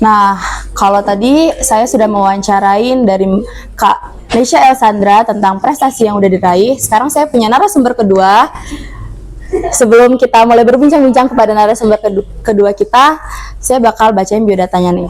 Nah, kalau tadi saya sudah mewawancarain dari Kak Nesya Elsandra tentang prestasi yang udah diraih. Sekarang saya punya narasumber kedua. Sebelum kita mulai berbincang-bincang kepada narasumber kedua kita, saya bakal bacain biodatanya nih.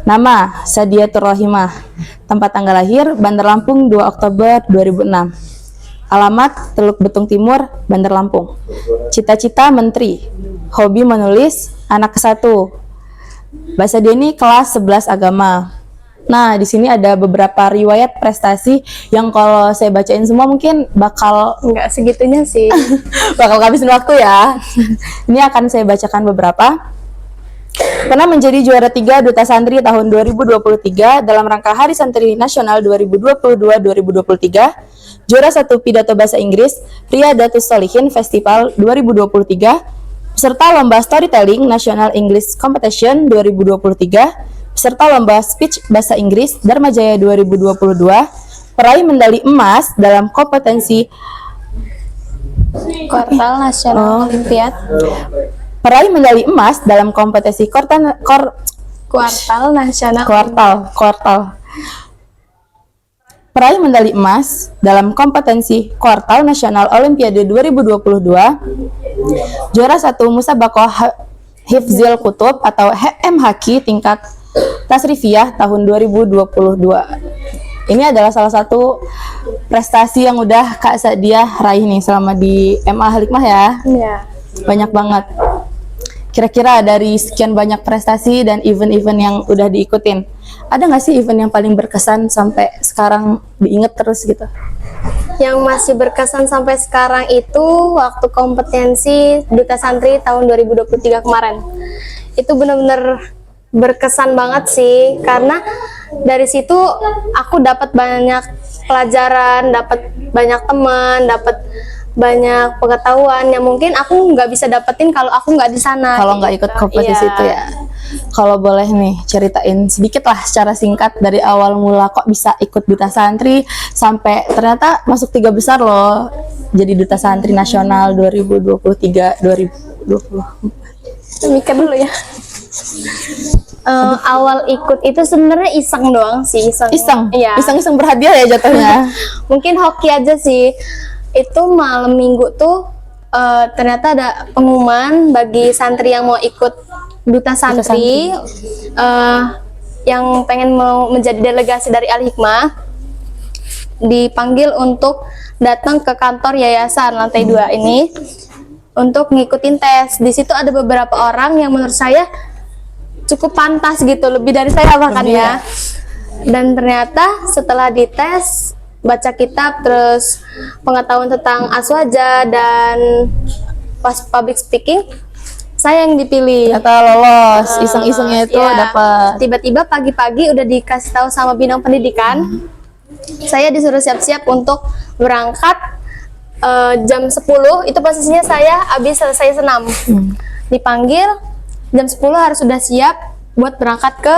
Nama, Sadiatur Rohimah. Tempat tanggal lahir, Bandar Lampung 2 Oktober 2006. Alamat, Teluk Betung Timur, Bandar Lampung. Cita-cita menteri. Hobi menulis, anak ke-1. Bahasa Deni kelas 11 agama. Nah, di sini ada beberapa riwayat prestasi yang kalau saya bacain semua mungkin bakal nggak segitunya sih. bakal ngabisin waktu ya. Ini akan saya bacakan beberapa. Pernah menjadi juara 3 Duta Santri tahun 2023 dalam rangka Hari Santri Nasional 2022-2023. Juara 1 Pidato Bahasa Inggris Riyadatus Shalihin Festival 2023. Peserta Lomba Storytelling National English Competition 2023, peserta Lomba Speech Bahasa Inggris Dharma Jaya 2022, peraih medali emas dalam kompetensi Kuartal Nasional Olimpiad. Peraih medali emas dalam kompetisi Kuartal Nasional. Peraih medali emas dalam kompetensi Kuartal Nasional Olimpiade 2022. Juara 1 Musabakoh Hifzil Kutub atau MHQ tingkat Tasrifiyah tahun 2022. Ini adalah salah satu prestasi yang udah Kak Sadia raih nih selama di MA Hikmah ya. Iya. Banyak banget. Kira-kira dari sekian banyak prestasi dan event-event yang udah diikutin, ada nggak sih event yang paling berkesan sampai sekarang diinget terus gitu? Yang masih berkesan sampai sekarang itu waktu kompetensi Duta Santri tahun 2023 kemarin. Itu benar-benar berkesan banget sih, karena dari situ aku dapat banyak pelajaran, dapat banyak teman, dapat banyak pengetahuan yang mungkin aku nggak bisa dapetin kalau aku nggak di sana. Kalau nggak ikut kompetisi itu ya. Kalau boleh nih ceritain sedikit lah secara singkat dari awal mula kok bisa ikut Duta Santri sampai ternyata masuk 3 besar loh, jadi Duta Santri Nasional 2023-2024. Mikir dulu ya. Awal ikut itu sebenarnya iseng doang sih, Iseng? Iya. Iseng-iseng berhadiah ya jatuhnya. Mungkin hoki aja sih. Itu malam minggu tuh ternyata ada pengumuman bagi santri yang mau ikut Duta Santri, yang pengen mau menjadi delegasi dari Al Hikmah, dipanggil untuk datang ke kantor yayasan lantai 2 ini untuk ngikutin tes. Di situ ada beberapa orang yang menurut saya cukup pantas gitu, lebih dari saya bahkan ya. Dan ternyata setelah dites, baca kitab, terus pengetahuan tentang aswaja dan pas public speaking, saya yang dipilih. Ternyata lolos, iseng-isengnya itu ya, dapat. Tiba-tiba pagi-pagi udah dikasih tahu sama bidang pendidikan, saya disuruh siap-siap untuk berangkat jam 10. Itu posisinya saya habis selesai senam. Dipanggil jam 10 harus sudah siap buat berangkat ke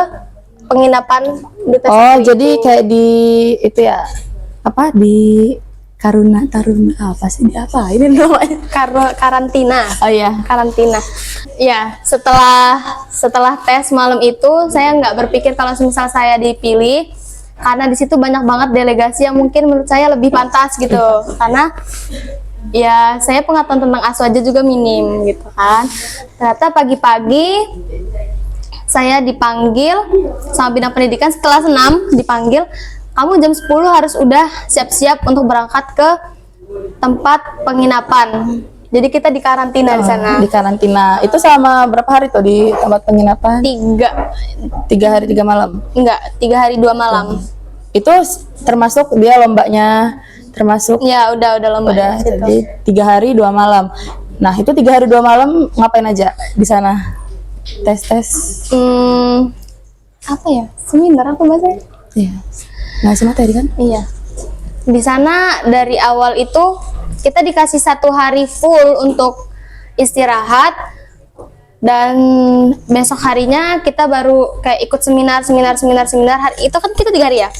penginapan Duta Santri. Jadi kayak di itu ya, apa di Taruna apa sih, di apa ini namanya, karantina. Oh iya, Karantina. Ya, setelah tes malam itu saya nggak berpikir kalau misal saya dipilih, karena di situ banyak banget delegasi yang mungkin menurut saya lebih pantas gitu. Karena ya saya pengetahuan tentang aswaja juga minim gitu kan. Ternyata pagi-pagi saya dipanggil sama bidang pendidikan setelah senam, dipanggil, kamu jam 10 harus udah siap-siap untuk berangkat ke tempat penginapan. Jadi kita di karantina di sana. Di karantina. Itu selama berapa hari tuh di tempat penginapan? 3 hari 3 malam. Enggak, 3 hari 2 malam. Itu termasuk dia lombanya, termasuk Ya, udah lomba. udah jadi 3 hari 2 malam. Nah, itu 3 hari 2 malam ngapain aja di sana? Tes. Apa ya? Seminar apa bahasanya? Iya. Ngasih materi kan? Iya. Di sana dari awal itu kita dikasih 1 hari full untuk istirahat, dan besok harinya kita baru kayak ikut seminar. Hari itu kan kita 3 hari ya.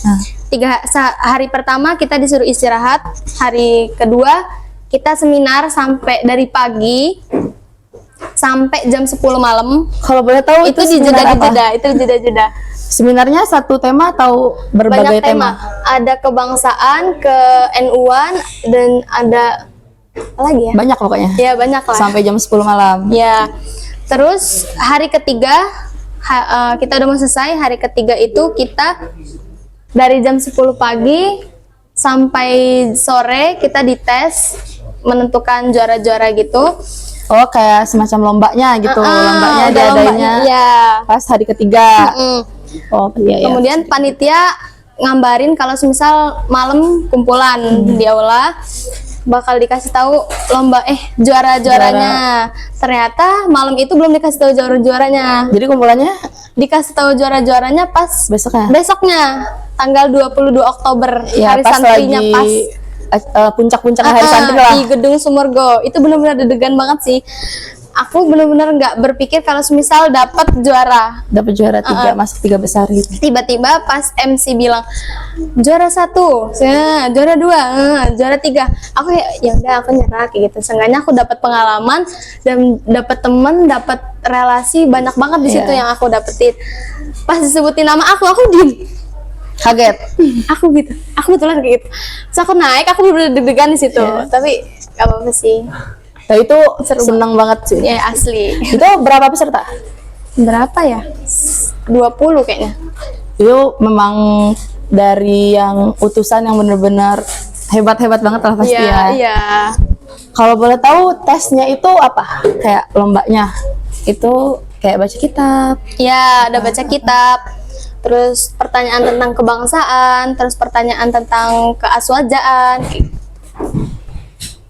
3 hari pertama kita disuruh istirahat, hari kedua kita seminar sampai dari pagi sampai jam 10 malam. Kalau boleh tahu Itu di seminar apa? jeda-jeda, itu di jeda-jeda. Seminarnya satu tema atau berbagai Banyak tema. Ada kebangsaan, ke NU-an, dan ada apa lagi ya? Banyak pokoknya. Ya banyak lah. Sampai jam 10 malam. Ya. Terus hari ketiga kita udah mau selesai. Hari ketiga itu kita dari jam 10 pagi sampai sore kita dites menentukan juara-juara gitu. Oh, kayak semacam lombanya gitu. Lombanya ada diadainya lombanya, ya. pas hari ketiga. Oh, iya ya. Kemudian panitia ngambarin kalau semisal malam kumpulan di aula bakal dikasih tahu juara-juaranya. Ternyata malam itu belum dikasih tahu juara-juaranya. Jadi kumpulannya Dikasih tahu juara-juaranya pas besoknya. besoknya tanggal 22 Oktober Ya, hari pas santrinya lagi pas puncak-puncak hari santri lah. di Gedung Sumurgo. Itu benar-benar deg-degan banget sih. Aku benar-benar nggak berpikir kalau semisal dapat juara. Dapat juara 3, masuk 3 besar gitu. Tiba-tiba pas MC bilang juara 1, juara 2, juara 3, aku ya udah aku nyerah kayak gitu. Seenggaknya aku dapat pengalaman dan dapat temen, dapat relasi banyak banget di situ yang aku dapetin. Pas disebutin nama aku diem. Kaget. Aku gitu, aku betulan kayak gitu. Terus aku naik, aku bener-bener deg-degan di situ. Tapi gak apa-apa sih. Nah, itu seneng banget sih. Ya asli. Itu berapa peserta? Berapa ya? 20 kayaknya. Itu memang dari yang utusan yang bener-bener hebat-hebat banget lah pasti ya. Iya. Kalau boleh tahu tesnya itu apa? Kayak lombanya itu kayak baca kitab. Ya, ada baca kitab. Terus pertanyaan tentang kebangsaan, terus pertanyaan tentang keaswajaan.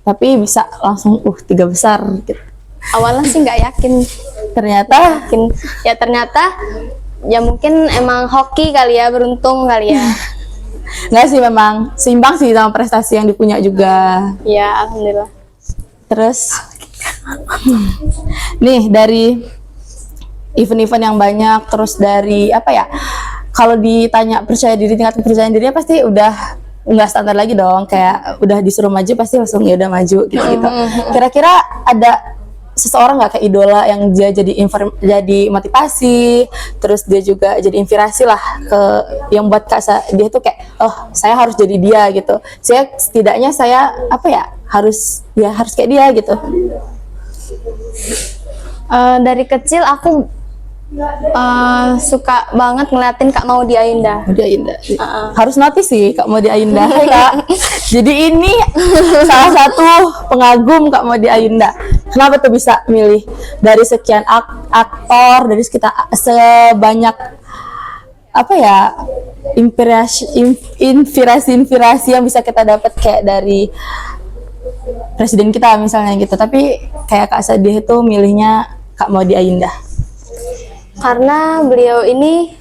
Tapi bisa langsung 3 besar gitu. Awalnya sih nggak yakin. Ternyata Ternyata ya mungkin emang hoki kali ya, beruntung kali ya. nggak sih, memang seimbang sih sama prestasi yang dipunya juga. Ya, alhamdulillah. Terus nih dari event-event yang banyak, terus dari apa ya, kalau ditanya percaya diri, tingkat kepercayaan dirinya pasti udah nggak standar lagi dong, kayak udah disuruh maju pasti langsung ya udah maju gitu. Kira-kira ada seseorang nggak kayak idola yang dia jadi motivasi, terus dia juga jadi inspirasi lah ke yang buat dia tuh kayak, oh saya harus jadi dia gitu. Setidaknya saya apa ya, harus kayak dia gitu. Dari kecil aku suka banget ngeliatin Kak Maudy Ayunda. Maudy Ayunda. Harus notice sih Kak Maudy Ayunda. Hai Kak. Jadi ini salah satu pengagum Kak Maudy Ayunda. Kenapa tuh bisa milih dari sekian aktor, dari sebanyak apa ya, inspirasi yang bisa kita dapat kayak dari presiden kita misalnya gitu. Tapi kayak Kak Sadih itu milihnya Kak Maudy Ayunda. Karena beliau ini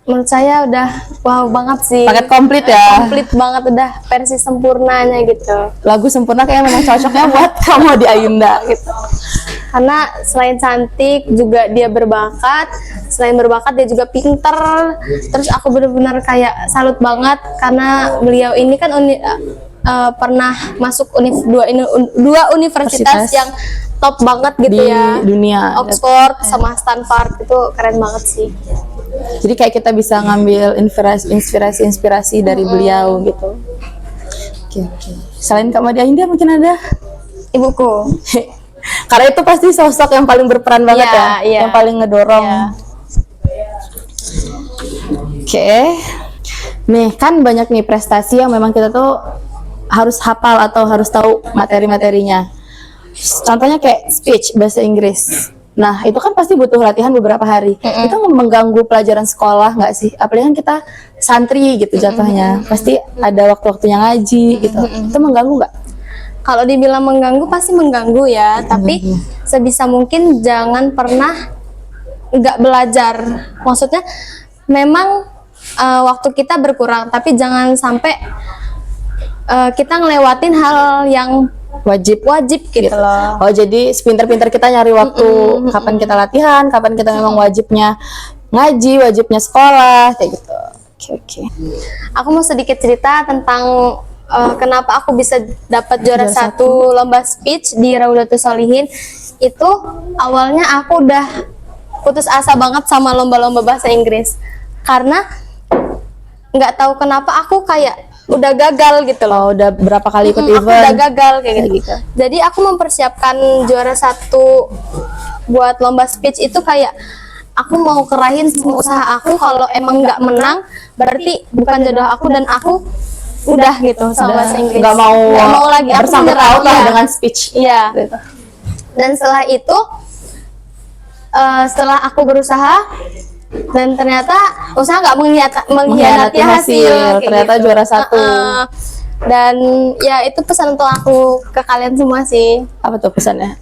menurut saya udah wow banget sih. Paket komplit ya. Komplit banget, udah versi sempurnanya gitu. Lagu sempurna kayak memang cocoknya buat Kak Maudy Ayunda gitu. Karena selain cantik juga dia berbakat. Selain berbakat dia juga pinter. Terus aku benar-benar kayak salut banget karena beliau ini kan pernah masuk dua universitas yang top banget gitu di ya, dunia, Oxford sama Stanford. Itu keren banget sih. Jadi kayak kita bisa ngambil inspirasi dari beliau gitu. Oke. Selain Kak Maudy Ayunda mungkin ada Ibuku. Karena itu pasti sosok yang paling berperan banget yang paling ngedorong. Oke. Nih kan banyak nih prestasi yang memang kita tuh harus hafal atau harus tahu materi-materinya. Contohnya kayak speech bahasa Inggris. Nah itu kan pasti butuh latihan beberapa hari. Itu mengganggu pelajaran sekolah nggak sih? Apalagi kan kita santri gitu jatuhnya. Pasti ada waktu-waktunya ngaji gitu. Itu mengganggu nggak? Kalau dibilang mengganggu pasti mengganggu ya. Tapi sebisa mungkin jangan pernah nggak belajar. Maksudnya memang waktu kita berkurang, tapi jangan sampai kita ngelewatin hal yang wajib gitu loh. Oh jadi sepintar-pintar kita nyari waktu kapan kita latihan, kapan kita memang wajibnya ngaji, wajibnya sekolah kayak gitu. Oke. Aku mau sedikit cerita tentang kenapa aku bisa dapat juara satu lomba speech di Raudatus Sholihin. Itu awalnya aku udah putus asa banget sama lomba-lomba bahasa Inggris, karena nggak tahu kenapa aku kayak udah gagal gitu loh. Udah berapa kali ikut Aku event? udah gagal kayak gitu. Jadi aku mempersiapkan juara satu buat lomba speech itu kayak aku mau kerahin semua usaha aku. Kalau emang nggak menang, berarti bukan jodoh aku dan aku udah gitu sama bahasa Inggris. Nggak mau lagi. Aku bersangkut menyerah, paut lah iya. dengan speech. Iya. Gitu. Dan setelah itu, setelah aku berusaha dan ternyata usaha nggak mengkhianati hasil. Kayak Ternyata gitu. juara satu. Dan ya itu pesan untuk aku ke kalian semua sih. Apa tuh pesannya?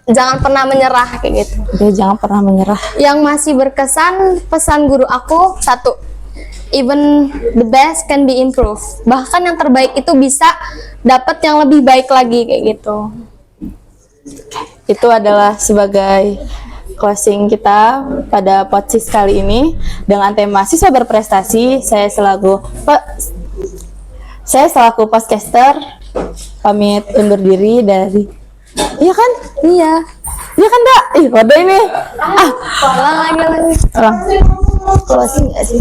Jangan pernah menyerah kayak gitu. Dia jangan pernah menyerah. Yang masih berkesan pesan guru aku satu, even the best can be improved. Bahkan yang terbaik itu bisa dapat yang lebih baik lagi kayak gitu. Itu adalah sebagai closing kita pada podcast kali ini dengan tema siswa berprestasi. Saya selaku podcaster pamit undur diri dari. Iya kan? Iya. Iya kan, Dak? Ih, kode ini. Ulang lagi. Closing nggak sih?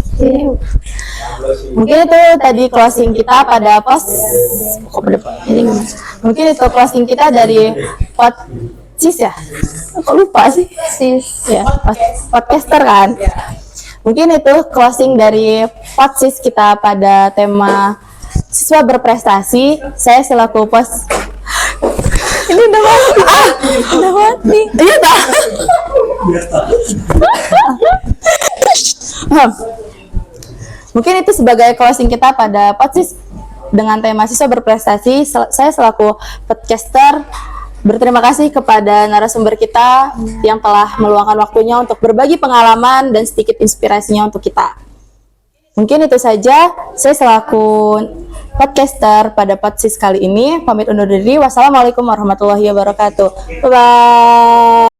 Mungkin itu tadi closing kita pada mungkin itu closing kita dari podcast ya. Kok lupa sih? Ya, podcaster kan. Mungkin itu closing dari podcast kita pada tema siswa berprestasi. Saya selaku ini udah mati. Udah mati. Iya tak? Mungkin itu sebagai closing kita pada podcast dengan tema siswa berprestasi. Saya selaku podcaster berterima kasih kepada narasumber kita yang telah meluangkan waktunya untuk berbagi pengalaman dan sedikit inspirasinya untuk kita. Mungkin itu saja. Saya selaku podcaster pada podcast kali ini pamit undur diri. Wassalamualaikum warahmatullahi wabarakatuh. Bye bye.